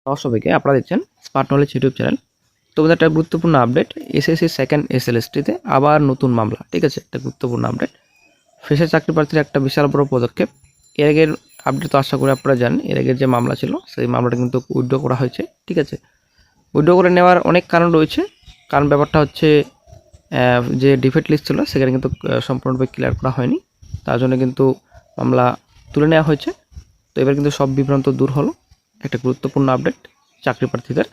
সবাইকে, আপনারা দেখছেন স্মার্ট নলেজ ইউটিউব চ্যানেল। তো আমাদের একটা গুরুত্বপূর্ণ আপডেট, এসএসসি সেকেন্ড এসএলএসটিতে আবার নতুন মামলা। ঠিক আছে, একটা গুরুত্বপূর্ণ আপডেট, ফ্রেশার চাকরি প্রার্থীর একটা বিশাল বড় পদক্ষেপ। এর আগের আপডেট তো আশা করি আপনারা জানেন, এর আগের যে মামলা ছিল সেই মামলাটা কিন্তু উইথড্র করা হয়েছে। ঠিক আছে, উইথড্র করে নেওয়ার অনেক কারণ রয়েছে। কারণ ব্যাপারটা হচ্ছে যে ডিফেক্ট লিস্ট ছিল সেখানে কিন্তু সম্পূর্ণভাবে ক্লিয়ার করা হয়নি, তার জন্য কিন্তু মামলা তুলে নেওয়া হয়েছে। তো এবার কিন্তু সব বিভ্রান্ত দূর হলো, একটা গুরুত্বপূর্ণ আপডেট চাকরি প্রার্থীদের।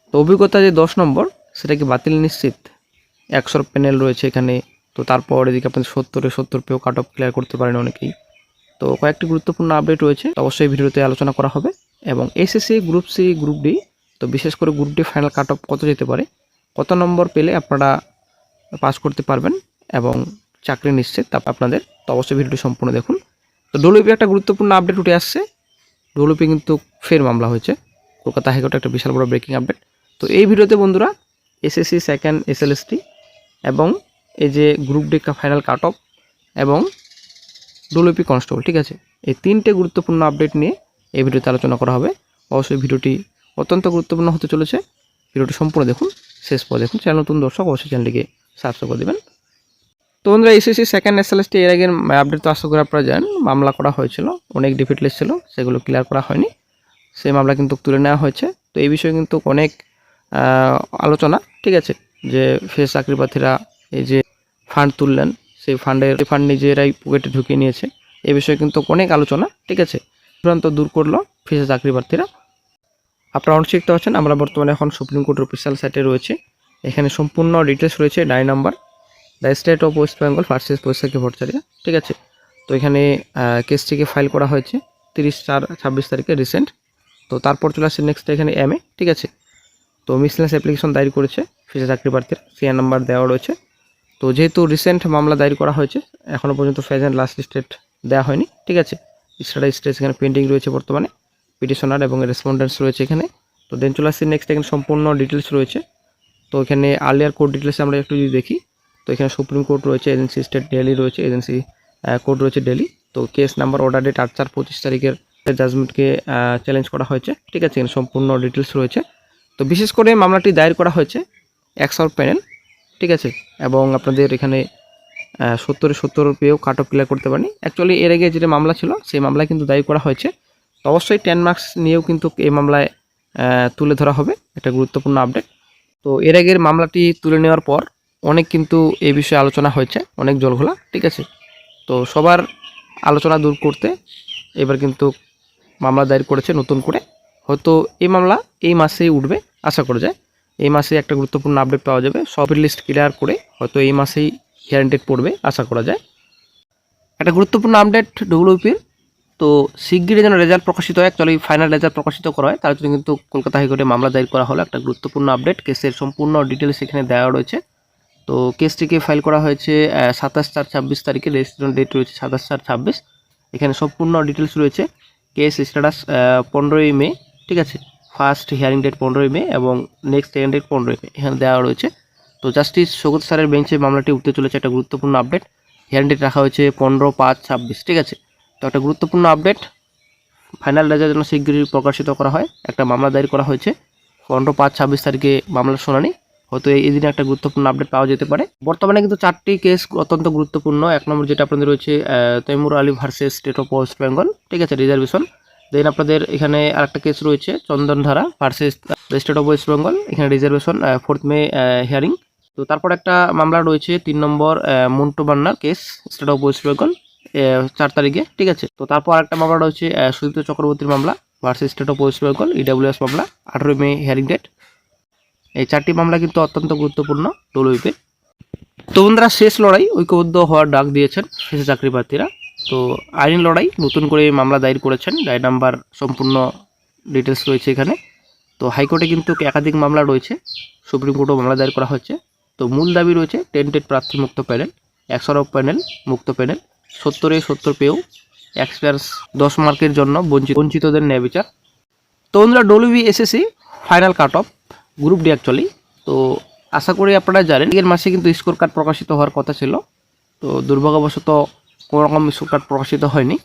তো অভিজ্ঞতা যে 10 নম্বর সেটা কি বাতিল নিশ্চিত, 100 প্যানেল রয়েছে এখানে। তো তারপর এদিকে আপনাদের 70 পেও কাট অফ ক্লিয়ার করতে পারেন অনেকেই। তো কয়েকটি গুরুত্বপূর্ণ আপডেট রয়েছে, অবশ্যই ভিডিওতে আলোচনা করা হবে। এবং SSC group C, group D, তো বিশেষ করে group D final cut off কত যেতে পারে, কত নম্বর পেলে আপনারা পাস করতে পারবেন এবং চাকরি নিশ্চিত আপনাদের, তো অবশ্যই ভিডিওটি সম্পূর্ণ দেখুন। তো ডব্লিউপি একটা গুরুত্বপূর্ণ আপডেট উঠে আসছে। ডব্লিউপি কিন্তু ফের মামলা হয়েছে, কলকাতা হাইকোর্টে একটা বিশাল বড় ব্রেকিং আপডেট। তো এই ভিডিওতে বন্ধুরা এসএসসি সেকেন্ড এসএলএসটি এবং এই যে group D final cut of এবং ডব্লিউপি কনস্টেবল, ঠিক আছে, এই তিনটে গুরুত্বপূর্ণ আপডেট নিয়ে এই ভিডিওতে আলোচনা করা হবে। অবশ্যই ভিডিওটি অত্যন্ত গুরুত্বপূর্ণ হতে চলেছে, ভিডিওটি সম্পূর্ণ দেখুন, শেষ পর দেখুন। চ্যানেল নতুন দর্শক অবশ্যই চ্যানেলটিকে সাবস্ক্রাইব করে দেবেন। তো বন্ধুরা এসএসসি সেকেন্ড এসএলএসটি এর আগের আপডেট তো আশা করি আপনারা জানেন, মামলা করা হয়েছিল, অনেক ডিফেক্ট লিস্ট ছিল, সেগুলো ক্লিয়ার করা হয়নি, সেই মামলা কিন্তু তুলে নেওয়া হয়েছে। তো এই বিষয়ে কিন্তু অনেক আলোচনা, ঠিক আছে, যে ফেস চাকরি প্রার্থীরা এই যে ফান্ড তুললেন, সেই ফান্ড নিজেরাই পকেটে ঢুকিয়ে নিয়েছে, এই বিষয়ে কিন্তু অনেক আলোচনা, ঠিক আছে, চূড়ান্ত দূর করলো ফেস চাকরি প্রার্থীরা। আপনারা অনেক শিখতে পারছেন, আমরা বর্তমানে এখন সুপ্রিম কোর্টের অফিসিয়াল সাইটে রয়েছে, এখানে সম্পূর্ণ ডিটেলস রয়েছে। 9 নম্বর, the state of West Bengal versus Baishakhi Bhattacharya, ঠিক আছে। তো এখানে কেসটিকে ফাইল করা হয়েছে 30/4/26 তারিখে রিসেন্ট। তো তারপর চলে আসছে নেক্সট এখানে এমএ, ঠিক আছে। তো মিসলেন্স অ্যাপ্লিকেশন দায়ের করেছে ফিসে চাকরি প্রার্থীর, সিআর নাম্বার দেওয়া রয়েছে। তো যেহেতু রিসেন্ট মামলা দায়ের করা হয়েছে, এখনও পর্যন্ত ফেজ অ্যান্ড লাস্ট স্টেট দেওয়া হয়নি, ঠিক আছে। স্ট্যাটাস স্টেজ এখানে পেন্ডিং রয়েছে বর্তমানে, পিটিশনার এবং রেসপন্ডেন্টস রয়েছে এখানে। তো দেন চলে আসছে নেক্সট, এখানে সম্পূর্ণ ডিটেলস রয়েছে। তো এখানে আর্লিয়ার কোর্ট ডিটেলস আমরা একটু যদি দেখি, তো এখানে সুপ্রিম কোর্ট রয়েছে, এজেন্সি স্টেট দিল্লি রয়েছে, এজেন্সি কোর্ট রয়েছে দিল্লি। তো কেস নাম্বার অর্ডার ডেট 8/4/25 তারিখের জাজমেন্টকে চ্যালেঞ্জ করা হয়েছে, ঠিক আছে, এখানে সম্পূর্ণ ডিটেলস রয়েছে। তো বিশেষ করে মামলাটি দায়ের করা হয়েছে 100 প্যানেল, ঠিক আছে, এবং আপনাদের এখানে 70 পেয়েও কাট অফ ক্লিয়ার করতে পারেনি। অ্যাকচুয়ালি এর আগে যেটা মামলা ছিল সেই মামলায় কিন্তু দায়ের করা হয়েছে। তো অবশ্যই 10 মার্কস নিয়েও কিন্তু এই মামলায় তুলে ধরা হবে, একটা গুরুত্বপূর্ণ আপডেট। তো এর আগের মামলাটি তুলে নেওয়ার পর অনেক কিন্তু এই বিষয়ে আলোচনা হয়েছে, অনেক জলঘোলা, ঠিক আছে। তো সবার আলোচনা দূর করতে এবার কিন্তু মামলা দায়ের করেছে নতুন করে। হয়তো এই মামলা এই মাসেই উঠবে, আশা করা যায় এই মাসে একটা গুরুত্বপূর্ণ আপডেট পাওয়া যাবে, সব লিস্ট ক্লিয়ার করে হয়তো এই মাসেই হিয়ারিং ডেট পড়বে, আশা করা যায়। একটা গুরুত্বপূর্ণ আপডেট ডব্লিউপির, তো শিগগিরই যেন রেজাল্ট প্রকাশিত হয়, অ্যাকচুয়ালি ফাইনাল রেজাল্ট প্রকাশিত করা হয়, তার জন্য কিন্তু কলকাতা হাইকোর্টে মামলা দায়ের করা হলো, একটা গুরুত্বপূর্ণ আপডেট। কেসের সম্পূর্ণ ডিটেলস এখানে দেওয়া রয়েছে। তো কেসটিকে ফাইল করা হয়েছে 27/4/26 তারিখে, রেজিস্ট্রেশন ডেট রয়েছে 27/4/26, এখানে সম্পূর্ণ ডিটেলস রয়েছে। কেস স্ট্যাটাস 15ই মে, ঠিক আছে, ফার্স্ট হিয়ারিং ডেট 15ই মে এবং নেক্সট হিয়ারিং ডেট 15ই মে এখানে দেওয়া রয়েছে। তো জাস্টিস সৌগত স্যারের বেঞ্চে মামলাটি উঠতে চলেছে, একটা গুরুত্বপূর্ণ আপডেট। হিয়ারিং ডেট রাখা হয়েছে 15/5/26, ঠিক আছে। তো একটা গুরুত্বপূর্ণ আপডেট, ফাইনাল রেজাল্ট যেন শীঘ্রই প্রকাশিত করা হয়। একটা মামলা দায়ের করা হয়েছে 15/5/26 তারিখে, মামলার শুনানি, হয়তো এই দিনে একটা গুরুত্বপূর্ণ আপডেট পাওয়া যেতে পারে। বর্তমানে কিন্তু 4টি কেস অত্যন্ত গুরুত্বপূর্ণ। 1 নম্বর যেটা আপনাদের রয়েছে Taimur Ali versus state of West Bengal, ঠিক আছে, রিজার্ভেশন। দেন আপনাদের এখানে আরেকটা কেস রয়েছে Chandandhara versus state of West Bengal, এখানে রিজার্ভেশন 4 মে হিয়ারিং। তো তারপর একটা মামলা রয়েছে 3 নম্বর মন্টু বান্নার case state of West Bengal 4 তারিখে, ঠিক আছে। তো তারপর একটা মামলা রয়েছে সুদীপ্ত চক্রবর্তীর মামলা versus state of West Bengal, EWS মামলা 18 মে হিয়ারিং ডেট। এই 4টি মামলা কিন্তু অত্যন্ত গুরুত্বপূর্ণ ডব্লিউপির। তো বন্ধুরা শেষ লড়াই, ঐক্যবদ্ধ হওয়ার ডাক দিয়েছেন শেষ চাকরি প্রার্থীরা। তো আইনি লড়াই, নতুন করে মামলা দায়ের করেছেন, রায় নাম্বার সম্পূর্ণ ডিটেলস রয়েছে এখানে। তো হাইকোর্টে কিন্তু একাধিক মামলা রয়েছে, সুপ্রিম কোর্টেও মামলা দায়ের করা হচ্ছে। তো মূল দাবি রয়েছে টেন্টেড প্রার্থী মুক্ত প্যানেল, 100 প্যানেল মুক্ত প্যানেল, 70 পেয়েও এক্সপিরিয়েন্স 10 মার্কের জন্য বঞ্চিতদের ন্যায় বিচার। তো বন্ধুরা WB SSC final cut of group D actually, তো আশা করি আপনারা জানেন এর মাসে কিন্তু স্কোর কার্ড প্রকাশিত হওয়ার কথা ছিল। তো দুর্ভাগ্যবশত কোনো রকম স্কোর কার্ড প্রকাশিত হয়নি।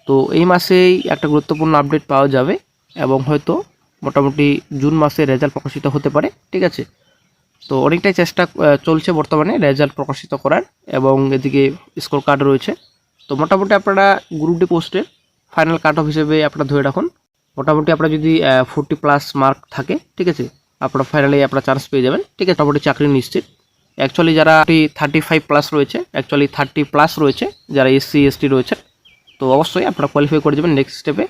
তো এই মাসেই একটা গুরুত্বপূর্ণ আপডেট পাওয়া যাবে এবং হয়তো মোটামুটি জুন মাসে রেজাল্ট প্রকাশিত হতে পারে। ঠিক আছে, তো অনেকটাই চেষ্টা চলছে বর্তমানে রেজাল্ট প্রকাশিত করার, এবং এদিকে স্কোর কার্ড রয়েছে। তো মোটামুটি আপনারা গ্রুপ ডি পোস্টে ফাইনাল কাট অফ হিসেবে আপনারা ধরে রাখুন, মোটামুটি আপনার যদি 40+ মার্ক থাকে, ঠিক আছে, আপনারা ফাইনালি আপনারা চান্স পেয়ে যাবেন। ঠিক আছে, মোটামুটি চাকরি নিশ্চিত। অ্যাকচুয়ালি যারা 35+ রয়েছে, অ্যাকচুয়ালি 30+ রয়েছে, যারা SC ST রয়েছে, তো অবশ্যই আপনারা কোয়ালিফাই করে যাবেন নেক্সট স্টেপে।